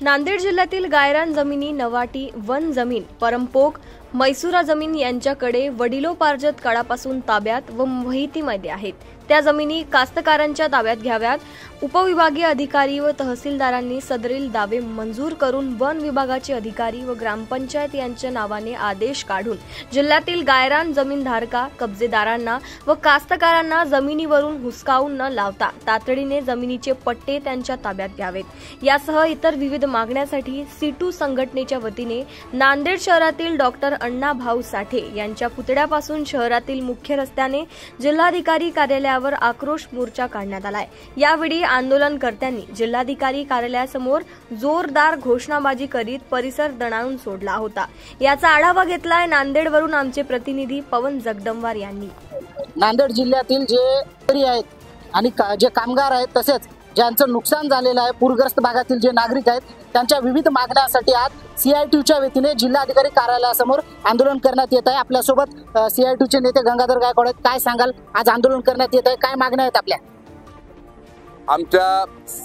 नांदेड जिल्ह्यातील गायरान जमिनी नवाटी वन जमीन परमपोक मैसुरा जमीन यांच्याकडे वडिलोपार्जित काळापासून ताब्यात व माहितीमध्ये आहेत। त्या जमिनी कास्तकारांच्या ताब्यात घ्याव्यात। उपविभागीय अधिकारी व तहसीलदारांनी सदरील दावे मंजूर करून वन विभागाचे अधिकारी व ग्रामपंचायत यांच्या नावाने आदेश काढून जिल्ह्यातील गायरान जमीनधारका कब्जेदारांना व कास्तकारांना जमिनीवरून हुसकावून न लावता तातडीने जमिनीचे पट्टे त्यांच्या ताब्यात घ्यावेत। यासह इतर विविध मागण्यांसाठी सीटू संघटनेच्या वतीने नांदेड शहरातील डॉक्टर अण्णा भाऊ साठे यांच्या पुतळ्यापासून शहरातील मुख्य रस्त्याने जिल्हाधिकारी कार्यालयावर आक्रोश मोर्चा काढण्यात आलाय। यावेळी आंदोलनकर्त्यांनी जिल्हाधिकारी कार्यालयासमोर जोरदार घोषणाबाजी करीत परिसर दणाणून सोडला होता। याचा आढावा घेतलाय नांदेडवरून आमचे प्रतिनिधी पवन जगदंवार यांनी। नांदेड जिल्ह्यातील जे शेतकरी आहेत आणि जे कामगार आहेत तसेच ज्यांचं नुकसान झालेलं आहे पूरग्रस्त भागातील जे नागरिक आहेत त्यांच्या विविध मागण्यांसाठी आज CITUच्या वतीने जिल्हाधिकारी कार्यालयासमोर आंदोलन करण्यात येत आहे। आपल्यासोबत CITUचे नेते गंगाधर गायकवाड आहेत। काय सांगाल, आज आंदोलन करण्यात येत आहे, काय मागण्या आहेत आपल्या? आमच्या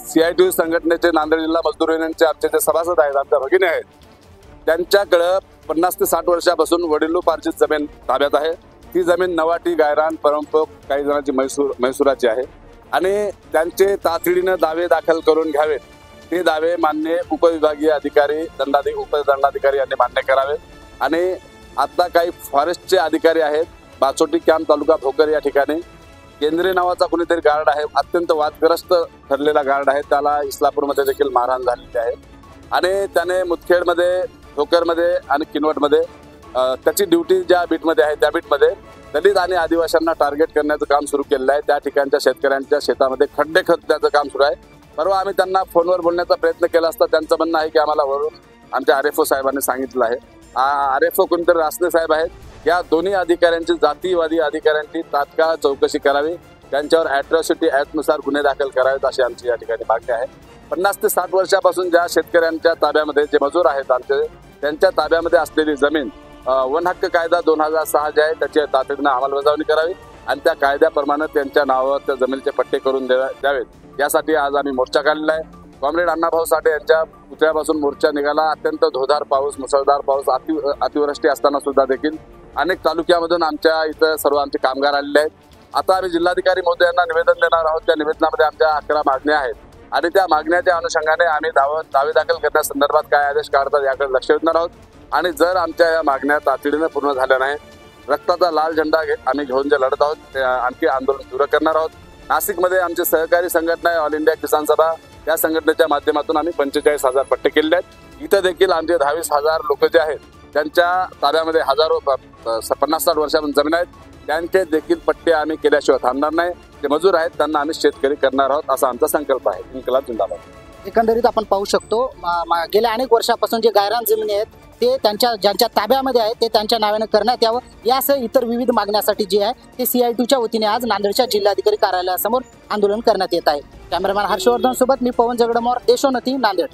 CITU संघटनेचे नांदेड जिल्हा मजदूर युनियनचे आमचे जे सभासद आहेत, आमच्या भगिनी आहेत, त्यांच्याकडे 50 ते 60 वर्षापासून वडिलोपार्जित जमीन ताब्यात आहे। ती जमीन नवाटी गायरान परमपोक काही जणांची मैसुराची आहे आणि त्यांचे तातडीने दावे दाखल करून घ्यावेत। ते दावे मान्य उपविभागीय अधिकारी उपदंडाधिकारी यांनी मान्य करावे। आणि आता काही फॉरेस्टचे अधिकारी आहेत, बाचोटी कॅम्प तालुका भोकर या ठिकाणी केंद्रीय नावाचा कुणीतरी गार्ड आहे, अत्यंत वादग्रस्त ठरलेला गार्ड आहे, त्याला इस्लापूरमध्ये देखील मारहाण झालेली आहे आणि त्याने मुदखेडमध्ये भोकरमध्ये आणि किनवटमध्ये त्याची ड्युटी ज्या बीटमध्ये आहे त्या बीटमध्ये दलित आणि आदिवासींना टार्गेट करण्याचं काम सुरू केलेलं आहे। त्या ठिकाणच्या शेतकऱ्यांच्या शेतामध्ये खड्डे खणण्याचं काम सुरू आहे। परवा आम्ही त्यांना फोनवर बोलण्याचा प्रयत्न केला असता त्यांचं म्हणणं आहे की आम्हाला वरून आमच्या RFO साहेबांनी सांगितलं आहे। RFO कोणतरी रासने साहेब आहेत। या दोन्ही अधिकाऱ्यांची जातीवादी अधिकाऱ्यांची तात्काळ चौकशी करावी, त्यांच्यावर ॲट्रॉसिटी ॲक्टनुसार गुन्हे दाखल करावेत अशी आमची या ठिकाणी मागणी आहे। 50 ते 60 वर्षापासून ज्या शेतकऱ्यांच्या ताब्यामध्ये जे मजूर आहेत आमचे त्यांच्या ताब्यामध्ये असलेली जमीन वन हक्क कायदा 2006 जे आहे त्याची तातडीने अंमलबजावणी करावी आणि त्या कायद्याप्रमाणे त्यांच्या नावावर त्या जमिनीचे पट्टे करून द्यावेत। यासाठी आज आम्ही मोर्चा काढलेला आहे। कॉम्रेड अण्णाभाऊ साठे यांच्या पुतळ्यापासून मोर्चा निघाला। अत्यंत धोधार पाऊस, मुसळधार पाऊस, अतिवृष्टी असताना सुद्धा देखील अनेक तालुक्यामधून आमच्या इथं सर्व आमचे कामगार आलेले आहेत। आता आम्ही जिल्हाधिकारी महोदयांना निवेदन देणार आहोत। त्या निवेदनामध्ये आमच्या 11 मागण्या आहेत आणि त्या मागण्याच्या अनुषंगाने आम्ही दावे दाखल करण्यासंदर्भात काय आदेश काढतात याकडे लक्ष देणार आहोत आणि जर आमच्या या मागण्या तातडीने पूर्ण झाल्या नाही रक्ताचा लाल झेंडा आम्ही घेऊन जे लढत आहोत ते आणखी आंदोलन तीव्र करणार आहोत। नाशिकमध्ये आमचे सहकारी संघटना आहे ऑल इंडिया किसान सभा, त्या संघटनेच्या माध्यमातून आम्ही 45,000 पट्टे केलेले आहेत। इथं देखील आमचे 22,000 लोक जे आहेत त्यांच्या ताब्यामध्ये हजारो 50-60 वर्षापासून जमीन आहेत, त्यांचे देखील पट्टे आम्ही केल्याशिवाय थांबणार नाही। जे मजूर आहेत त्यांना आम्ही शेतकरी करणार आहोत असा आमचा संकल्प आहे। इन्कलाब जिंदाबाद। एकंदरीत आपण पाहू शकतो गेल्या अनेक वर्षापासून जे गायरान जमिनी आहेत ते ज्यांच्या ताब्यामध्ये आहे ते त्यांच्या नावाने करण्यात यावं। यासह इतर विविध मागण्यासाठी जे आहे ते CITUच्या वतीने आज नांदेडच्या जिल्हाधिकारी कार्यालयासमोर आंदोलन करण्यात येत आहे। कॅमेरामॅन हर्षवर्धन सोबत मी पवन जगदंवार, देशोन्नती, नांदेड।